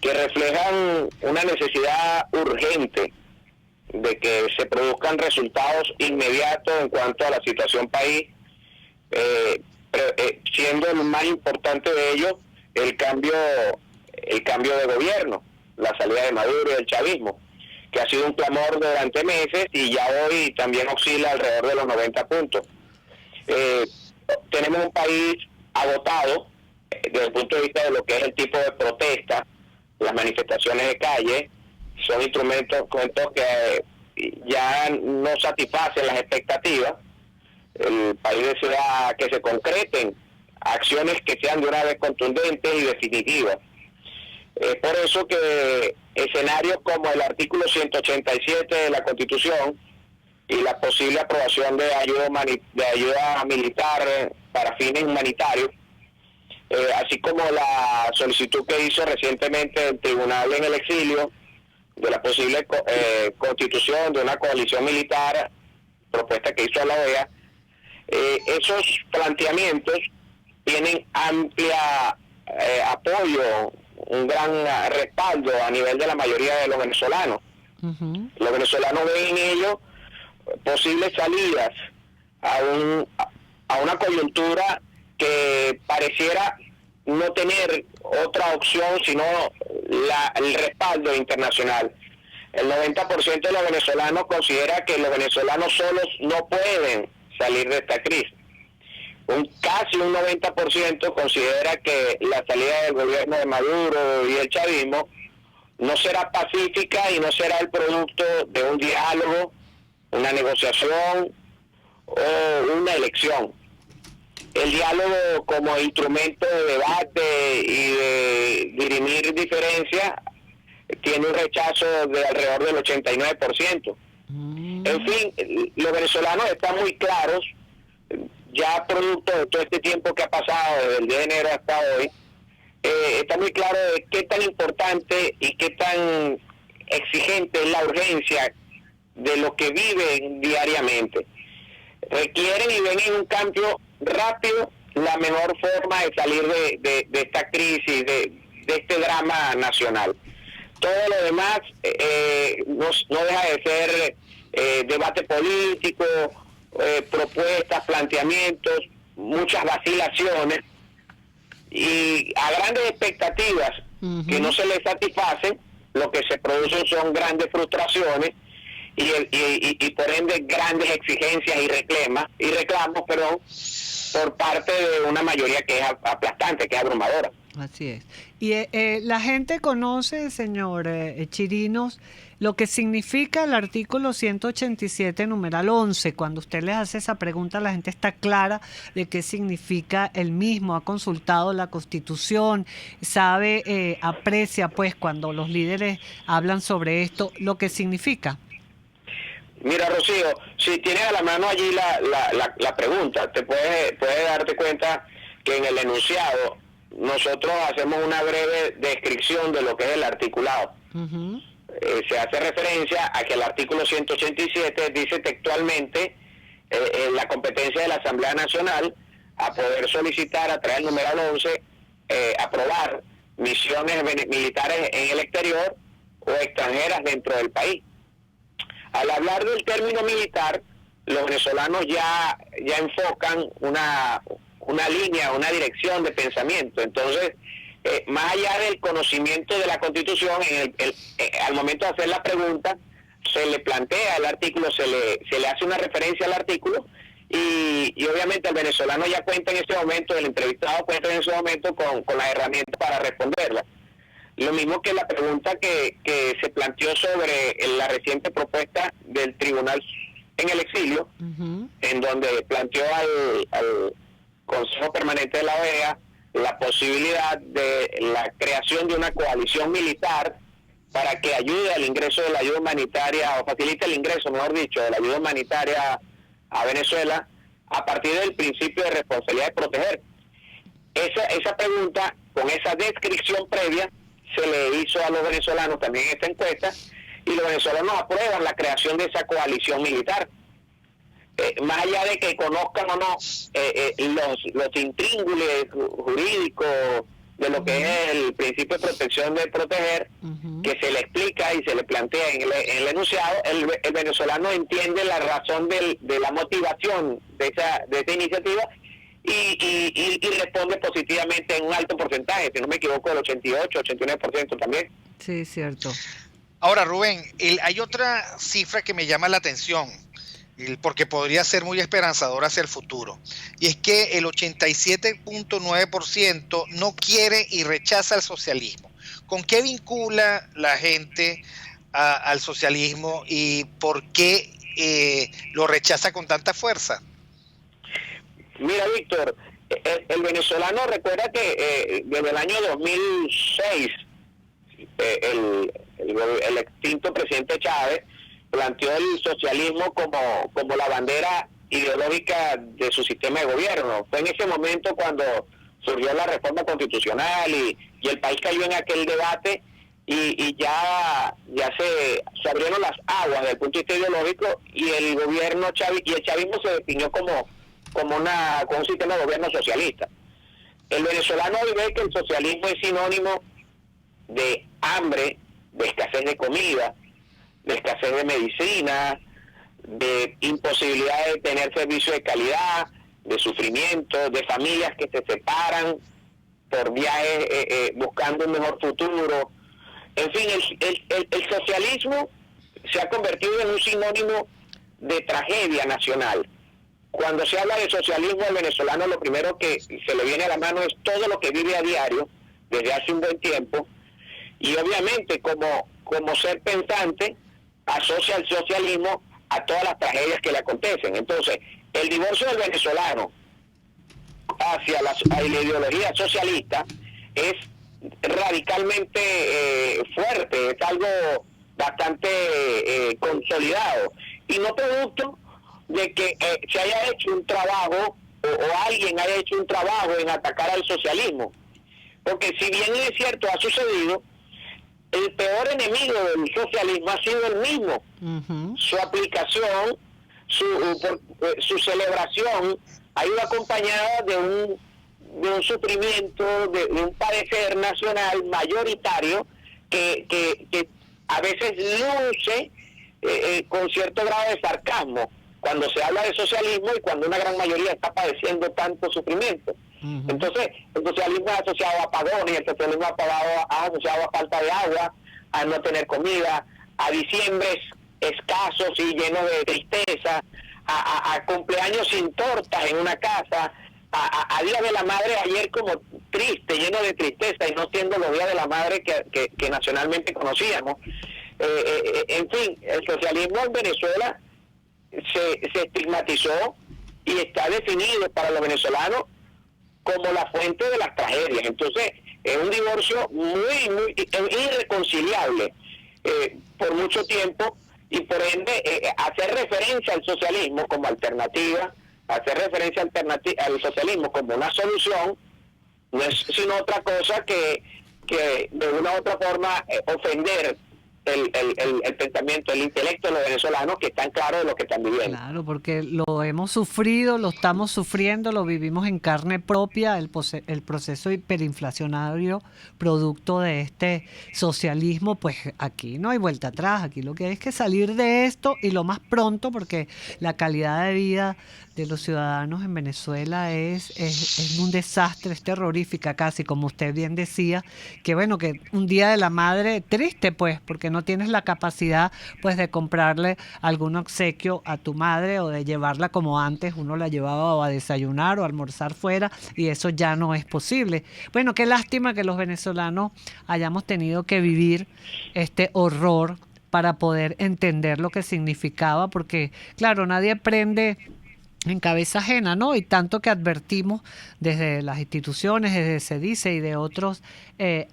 que reflejan una necesidad urgente de que se produzcan resultados inmediatos en cuanto a la situación país, siendo el más importante de ellos el cambio de gobierno, la salida de Maduro y del chavismo, que ha sido un clamor durante meses y ya hoy también oscila alrededor de los 90 puntos. Tenemos un país agotado desde el punto de vista de lo que es el tipo de protesta. Las manifestaciones de calle son instrumentos que ya no satisfacen las expectativas. El país desea que se concreten acciones que sean de una vez contundentes y definitivas. Es por eso que escenarios como el artículo 187 de la Constitución y la posible aprobación de ayuda militar para fines humanitarios, así como la solicitud que hizo recientemente el Tribunal en el Exilio de la posible constitución de una coalición militar, propuesta que hizo la OEA, esos planteamientos tienen amplia apoyo, un gran respaldo a nivel de la mayoría de los venezolanos. Uh-huh. Los venezolanos ven en ello posibles salidas a una coyuntura que pareciera no tener otra opción sino el respaldo internacional. El 90% de los venezolanos considera que los venezolanos solos no pueden salir de esta crisis. Casi un 90% considera que la salida del gobierno de Maduro y el chavismo no será pacífica y no será el producto de un diálogo, una negociación o una elección. El diálogo como instrumento de debate y de dirimir diferencias tiene un rechazo de alrededor del 89%. En fin, los venezolanos están muy claros, ya producto de todo este tiempo que ha pasado desde el día de enero hasta hoy, está muy claro de qué tan importante y qué tan exigente es la urgencia de lo que viven diariamente. Requieren y ven en un cambio rápido la mejor forma de salir de esta crisis, de este drama nacional. Todo lo demás no deja de ser debate político, propuestas, planteamientos, muchas vacilaciones y a grandes expectativas que no se les satisfacen, lo que se producen son grandes frustraciones y por ende grandes exigencias y reclamos por parte de una mayoría que es aplastante, que es abrumadora. Así es. Y la gente conoce, señor Chirinos, lo que significa el artículo 187, numeral 11. Cuando usted les hace esa pregunta, la gente está clara de qué significa el mismo, ha consultado la Constitución, sabe, aprecia pues cuando los líderes hablan sobre esto, lo que significa. Mira, Rocío, si tienes a la mano allí la pregunta, te puedes darte cuenta que en el enunciado nosotros hacemos una breve descripción de lo que es el articulado. Uh-huh. Se hace referencia a que el artículo 187 dice textualmente la competencia de la Asamblea Nacional a poder solicitar a través del numeral 11 aprobar misiones militares en el exterior o extranjeras dentro del país. Al hablar del término militar, los venezolanos ya enfocan una línea, una dirección de pensamiento. Entonces, más allá del conocimiento de la Constitución, al momento de hacer la pregunta, se le plantea el artículo, se le hace una referencia al artículo, y obviamente el venezolano ya cuenta en ese momento, el entrevistado cuenta en ese momento con las herramientas para responderla. Lo mismo que la pregunta que se planteó sobre la reciente propuesta del Tribunal en el Exilio, en donde planteó al Consejo Permanente de la OEA la posibilidad de la creación de una coalición militar para que ayude al ingreso de la ayuda humanitaria, o facilite el ingreso, mejor dicho, de la ayuda humanitaria a Venezuela, a partir del principio de responsabilidad de proteger. Esa pregunta, con esa descripción previa, se le hizo a los venezolanos también en esta encuesta, y los venezolanos aprueban la creación de esa coalición militar. Más allá de que conozcan o no los intríngulis jurídicos de lo que es el principio de protección de proteger, que se le explica y se le plantea en el enunciado, el venezolano entiende la razón de la motivación de esa iniciativa y responde positivamente en un alto porcentaje, si no me equivoco, el 88, 89% también. Sí, cierto. Ahora, Rubén, hay otra cifra que me llama la atención, porque podría ser muy esperanzadora hacia el futuro, y es que el 87.9% no quiere y rechaza el socialismo. ¿Con qué vincula la gente al socialismo y por qué lo rechaza con tanta fuerza? Mira, Víctor, el venezolano recuerda que desde el año 2006 el extinto presidente Chávez planteó el socialismo como la bandera ideológica de su sistema de gobierno. Fue en ese momento cuando surgió la reforma constitucional y el país cayó en aquel debate y ya se abrieron las aguas desde el punto de vista ideológico, y el gobierno y el chavismo se definió como un sistema de gobierno socialista. El venezolano hoy ve que el socialismo es sinónimo de hambre, de escasez de comida, de escasez de medicina, de imposibilidad de tener servicios de calidad, de sufrimiento, de familias que se separan por viajes buscando un mejor futuro. En fin, el socialismo se ha convertido en un sinónimo de tragedia nacional. Cuando se habla de socialismo al venezolano, lo primero que se le viene a la mano es todo lo que vive a diario desde hace un buen tiempo, y obviamente como ser pensante asocia el socialismo a todas las tragedias que le acontecen. Entonces, el divorcio del venezolano hacia la ideología socialista es radicalmente fuerte, es algo bastante consolidado, y no producto de que se haya hecho un trabajo o alguien haya hecho un trabajo en atacar al socialismo, porque si bien es cierto, ha sucedido, el peor enemigo del socialismo ha sido el mismo. Su aplicación, su celebración ha ido acompañada de un sufrimiento, de un padecer nacional mayoritario que a veces luce con cierto grado de sarcasmo cuando se habla de socialismo y cuando una gran mayoría está padeciendo tanto sufrimiento. Entonces, el socialismo es asociado a apagones, el socialismo es asociado a falta de agua, a no tener comida, a diciembres escasos y llenos de tristeza, a cumpleaños sin tortas en una casa, a Día de la Madre ayer como triste, lleno de tristeza, y no siendo los Días de la Madre que nacionalmente conocíamos. En fin, el socialismo en Venezuela se estigmatizó y está definido para los venezolanos como la fuente de las tragedias. Entonces es un divorcio muy irreconciliable por mucho tiempo, y por ende hacer referencia al socialismo como alternativa, hacer referencia al socialismo como una solución, no es sino otra cosa que de una u otra forma ofender el pensamiento, el intelecto de los venezolanos, que están claros de lo que están viviendo. Claro, porque lo hemos sufrido, lo estamos sufriendo, lo vivimos en carne propia, el proceso hiperinflacionario producto de este socialismo. Pues aquí no hay vuelta atrás, aquí lo que hay es que salir de esto, y lo más pronto, porque la calidad de vida de los ciudadanos en Venezuela es un desastre, es terrorífica casi, como usted bien decía, que bueno, que un día de la madre triste, pues, porque no tienes la capacidad pues de comprarle algún obsequio a tu madre, o de llevarla como antes uno la llevaba, o a desayunar o a almorzar fuera, y eso ya no es posible. Bueno, qué lástima que los venezolanos hayamos tenido que vivir este horror para poder entender lo que significaba, porque claro, nadie aprende en cabeza ajena, ¿no? Y tanto que advertimos desde las instituciones, desde CEDICE y de otros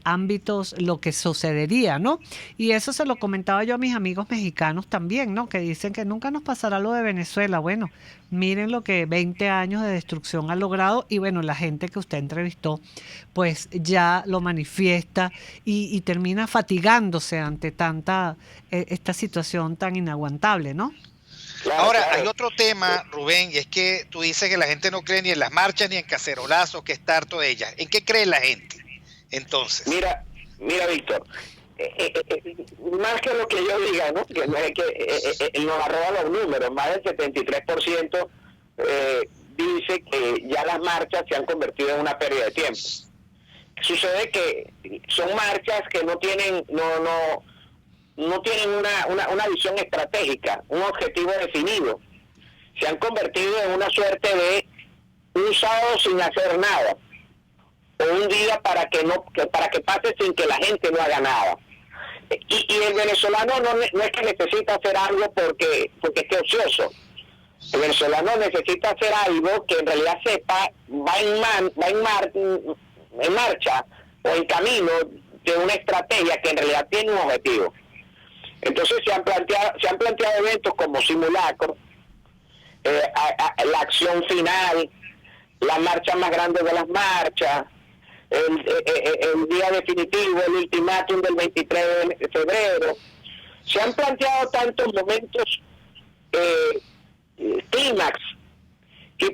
ámbitos lo que sucedería, ¿no? Y eso se lo comentaba yo a mis amigos mexicanos también, ¿no? Que dicen que nunca nos pasará lo de Venezuela. Bueno, miren lo que 20 años de destrucción ha logrado, y bueno, la gente que usted entrevistó pues ya lo manifiesta y termina fatigándose ante esta situación tan inaguantable, ¿no? Claro, Ahora, claro. hay otro tema, Rubén, y es que tú dices que la gente no cree ni en las marchas ni en cacerolazos, que está harto de ellas. ¿En qué cree la gente, entonces? Mira, Víctor, más que lo que yo diga, ¿no? Que no es que nos arroba los números, más del 73% dice que ya las marchas se han convertido en una pérdida de tiempo. Sucede que son marchas que no tienen una visión estratégica, un objetivo definido. Se han convertido en una suerte de un sábado sin hacer nada, o un día para que pase sin que la gente no haga nada. Y el venezolano no es que necesita hacer algo porque esté ocioso. El venezolano necesita hacer algo que en realidad sepa va en marcha o en camino de una estrategia que en realidad tiene un objetivo. Entonces se han planteado eventos como simulacro, la acción final, la marcha más grande de las marchas, el día definitivo, el ultimátum del 23 de febrero. Se han planteado tantos momentos clímax y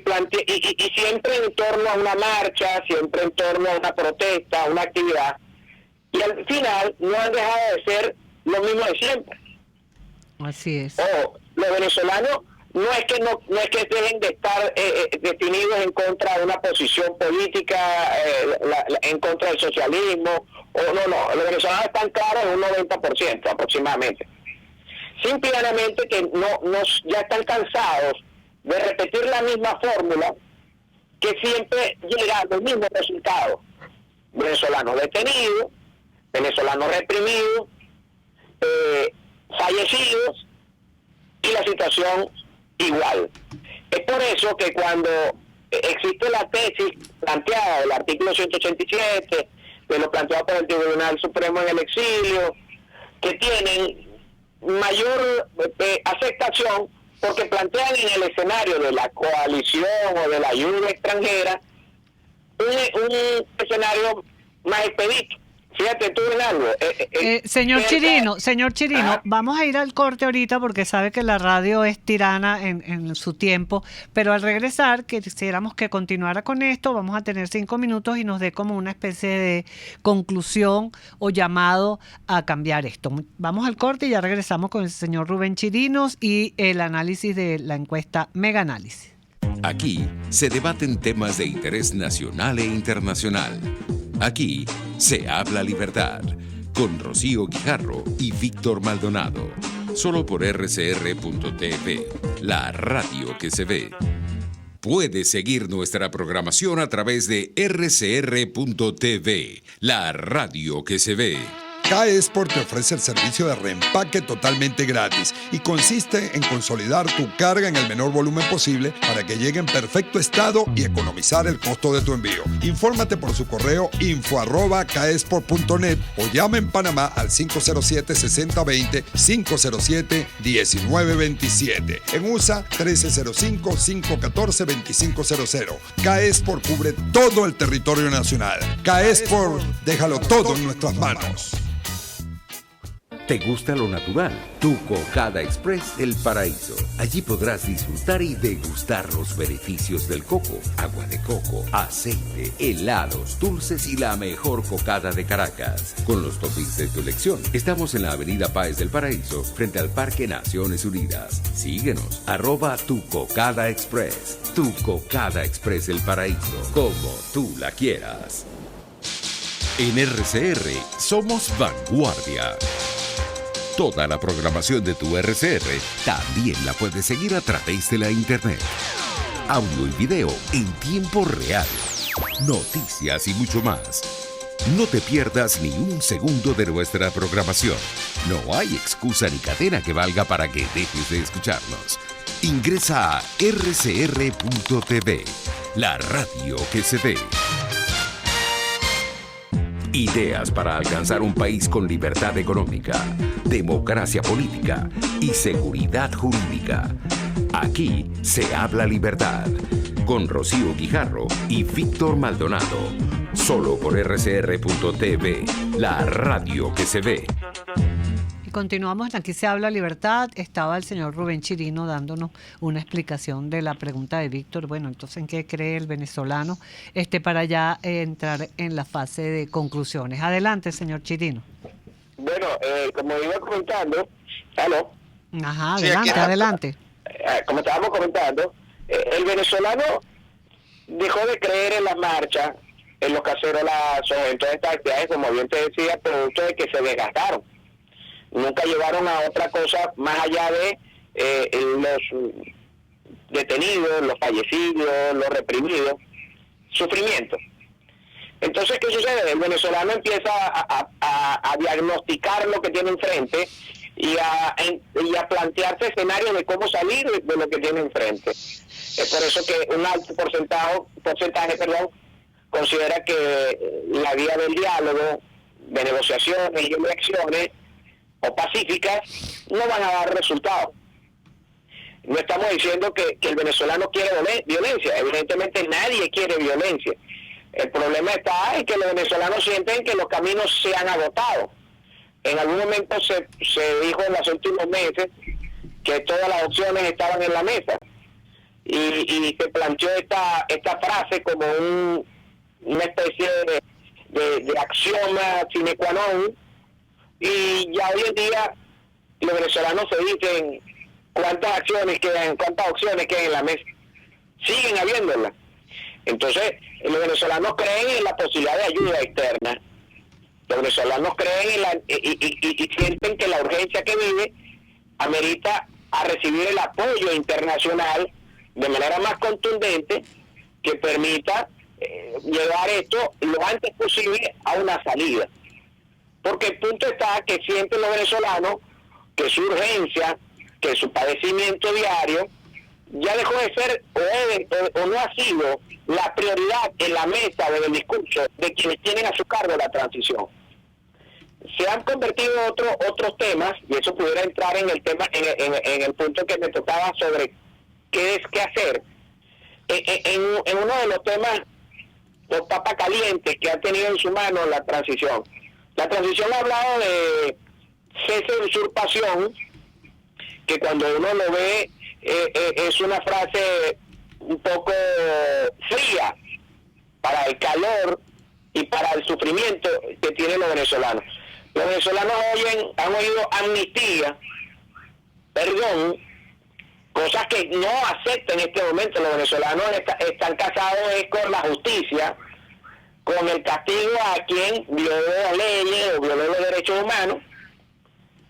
siempre en torno a una marcha, siempre en torno a una protesta, a una actividad, y al final no han dejado de ser lo mismo de siempre. Así es. Los venezolanos no es que dejen de estar definidos en contra de una posición política, en contra del socialismo, no, los venezolanos están claros en un 90% aproximadamente. Simplemente que ya están cansados de repetir la misma fórmula que siempre llega a los mismos resultados. Venezolanos detenidos, venezolanos reprimidos, fallecidos, y la situación igual. Es por eso que cuando existe la tesis planteada del artículo 187, de lo planteado por el Tribunal Supremo en el exilio, que tienen mayor aceptación porque plantean en el escenario de la coalición o de la ayuda extranjera un escenario más expedito. Fíjate tú en algo. Señor Chirino, vamos a ir al corte ahorita porque sabe que la radio es tirana en su tiempo, pero al regresar quisiéramos que continuara con esto. Vamos a tener 5 minutos y nos dé como una especie de conclusión o llamado a cambiar esto. Vamos al corte y ya regresamos con el señor Rubén Chirinos y el análisis de la encuesta Mega Análisis. Aquí se debaten temas de interés nacional e internacional. Aquí se habla libertad, con Rocío Guijarro y Víctor Maldonado. Solo por rcr.tv, la radio que se ve. Puedes seguir nuestra programación a través de rcr.tv, la radio que se ve. K-Export te ofrece el servicio de reempaque totalmente gratis y consiste en consolidar tu carga en el menor volumen posible para que llegue en perfecto estado y economizar el costo de tu envío. Infórmate por su correo info@kexport.net o llama en Panamá al 507-6020, 507-1927. En USA 1305-514-2500. K-Export cubre todo el territorio nacional. K-Export, déjalo todo en nuestras manos. ¿Te gusta lo natural? Tu Cocada Express El Paraíso. Allí podrás disfrutar y degustar los beneficios del coco, agua de coco, aceite, helados, dulces y la mejor cocada de Caracas. Con los toppings de tu elección. Estamos en la avenida Páez del Paraíso, frente al Parque Naciones Unidas. Síguenos, @Tu Cocada Express. Tu Cocada Express El Paraíso, como tú la quieras. En RCR somos vanguardia. Toda la programación de tu RCR también la puedes seguir a través de la internet. Audio y video en tiempo real. Noticias y mucho más. No te pierdas ni un segundo de nuestra programación. No hay excusa ni cadena que valga para que dejes de escucharnos. Ingresa a rcr.tv, la radio que se ve. Ideas para alcanzar un país con libertad económica, democracia política y seguridad jurídica. Aquí se habla libertad. Con Rocío Guijarro y Víctor Maldonado. Solo por rcr.tv, la radio que se ve. Continuamos, aquí se habla libertad. Estaba el señor Rubén Chirino dándonos una explicación de la pregunta de Víctor. Bueno, entonces, ¿en qué cree el venezolano? Para ya entrar en la fase de conclusiones. Adelante, señor Chirino. Bueno, como iba comentando, ¿aló? Ajá, Sí, adelante, adelante. Como estábamos comentando, el venezolano dejó de creer en las marchas, en los cacerolazos, en todas estas actividades, como bien te decía, producto de que se desgastaron. Nunca llevaron a otra cosa más allá de los detenidos, los fallecidos, los reprimidos, sufrimiento. Entonces, ¿qué sucede? El venezolano empieza a diagnosticar lo que tiene enfrente y a plantearse escenarios de cómo salir de lo que tiene enfrente. Es por eso que un alto porcentaje, considera que la vía del diálogo, de negociaciones y elecciones o pacíficas no van a dar resultados. No estamos diciendo que el venezolano quiere violencia, evidentemente nadie quiere violencia. El problema está en que los venezolanos sienten que los caminos se han agotado. En algún momento se dijo en los últimos meses que todas las opciones estaban en la mesa y se planteó esta frase como una especie de axioma sine qua non. Y ya hoy en día los venezolanos se dicen cuántas opciones quedan en la mesa. Siguen habiéndolas. Entonces, los venezolanos creen en la posibilidad de ayuda externa. Los venezolanos creen y sienten que la urgencia que vive amerita a recibir el apoyo internacional de manera más contundente que permita llevar esto lo antes posible a una salida. Porque el punto está que sienten los venezolanos que su urgencia, que su padecimiento diario, ya dejó de ser o no ha sido la prioridad en la mesa del discurso de quienes tienen a su cargo la transición. Se han convertido en otros temas, y eso pudiera entrar en el tema, en el punto que me tocaba sobre qué hacer. En uno de los temas, los papas calientes que ha tenido en su mano la transición. La transición ha hablado de cese de usurpación, que cuando uno lo ve es una frase un poco fría para el calor y para el sufrimiento que tienen los venezolanos. Los venezolanos han oído amnistía, perdón, cosas que no aceptan en este momento. Los venezolanos están casados con la justicia, con el castigo a quien violó las leyes o violó los derechos humanos.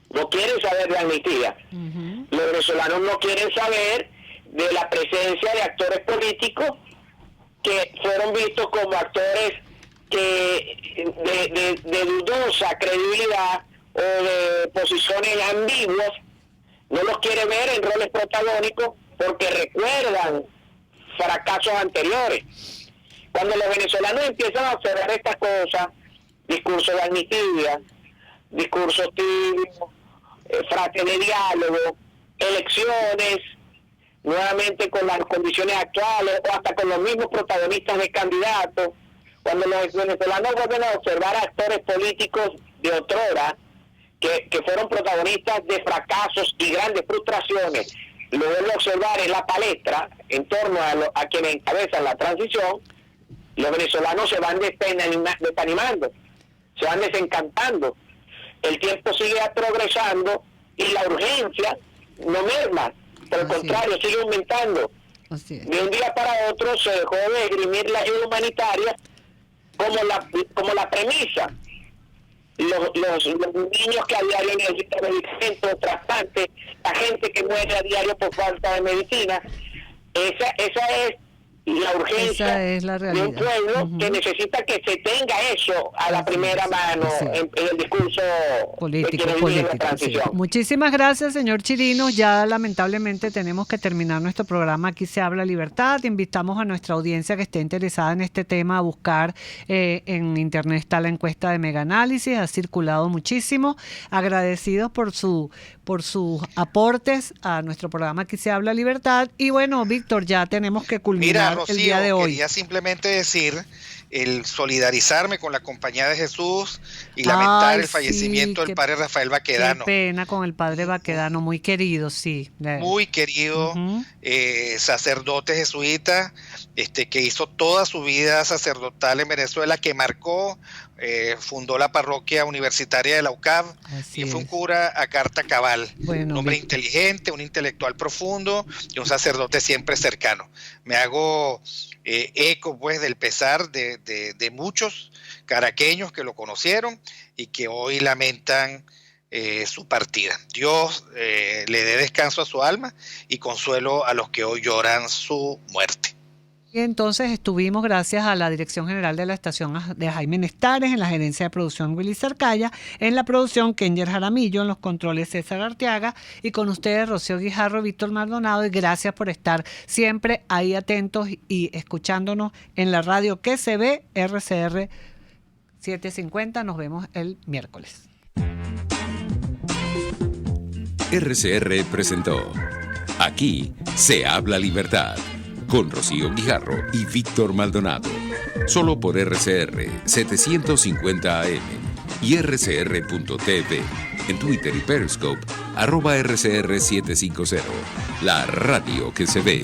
No quieren saber de amnistía. Uh-huh. Los venezolanos no quieren saber de la presencia de actores políticos que fueron vistos como actores de dudosa credibilidad o de posiciones ambiguas. No los quiere ver en roles protagónicos porque recuerdan fracasos anteriores. Cuando los venezolanos empiezan a observar estas cosas, discursos de amnistía, discursos tibios, frases de diálogo, elecciones, nuevamente con las condiciones actuales o hasta con los mismos protagonistas de candidatos, cuando los venezolanos vuelven a observar actores políticos de otrora que fueron protagonistas de fracasos y grandes frustraciones, lo vuelvo a observar en la palestra en torno a quienes encabezan la transición, los venezolanos se van desanimando, se van desencantando, el tiempo sigue progresando y la urgencia no merma, por el contrario, sigue aumentando. De un día para otro se dejó de esgrimir la ayuda humanitaria como la premisa. Los niños que a diario necesitan medicamentos, trasplantes, la gente que muere a diario por falta de medicina, esa es la urgencia de un pueblo que necesita que se tenga eso a la primera mano en el discurso político. Sí. Muchísimas gracias, señor Chirino. Ya lamentablemente tenemos que terminar nuestro programa. Aquí se habla libertad. Invitamos a nuestra audiencia que esté interesada en este tema a buscar en internet está la encuesta de Mega Análisis, ha circulado muchísimo. Agradecidos por sus aportes a nuestro programa Aquí se habla libertad. Y bueno, Víctor, ya tenemos que culminar. Rocío, el día de hoy. Quería simplemente decir el solidarizarme con la Compañía de Jesús y lamentar el fallecimiento del padre Rafael Baquedano. Qué pena con el padre Baquedano, muy querido, sí. Muy querido, sacerdote jesuita, que hizo toda su vida sacerdotal en Venezuela, que marcó, fundó la parroquia universitaria de la UCAB y fue un cura a carta cabal, un hombre inteligente, un intelectual profundo y un sacerdote siempre cercano. Me hago eco pues del pesar de muchos caraqueños que lo conocieron y que hoy lamentan su partida. Dios le dé descanso a su alma y consuelo a los que hoy lloran su muerte. Y entonces estuvimos gracias a la Dirección General de la Estación de Jaime Nestares, en la gerencia de producción Willy Cercaya, en la producción Kenger Jaramillo, en los controles César Arteaga, y con ustedes Rocío Guijarro, Víctor Maldonado, y gracias por estar siempre ahí atentos y escuchándonos en la radio que se ve, RCR 750. Nos vemos el miércoles. RCR presentó Aquí se habla libertad, con Rocío Guijarro y Víctor Maldonado, solo por RCR 750 AM y rcr.tv, en Twitter y Periscope, @RCR750, la radio que se ve.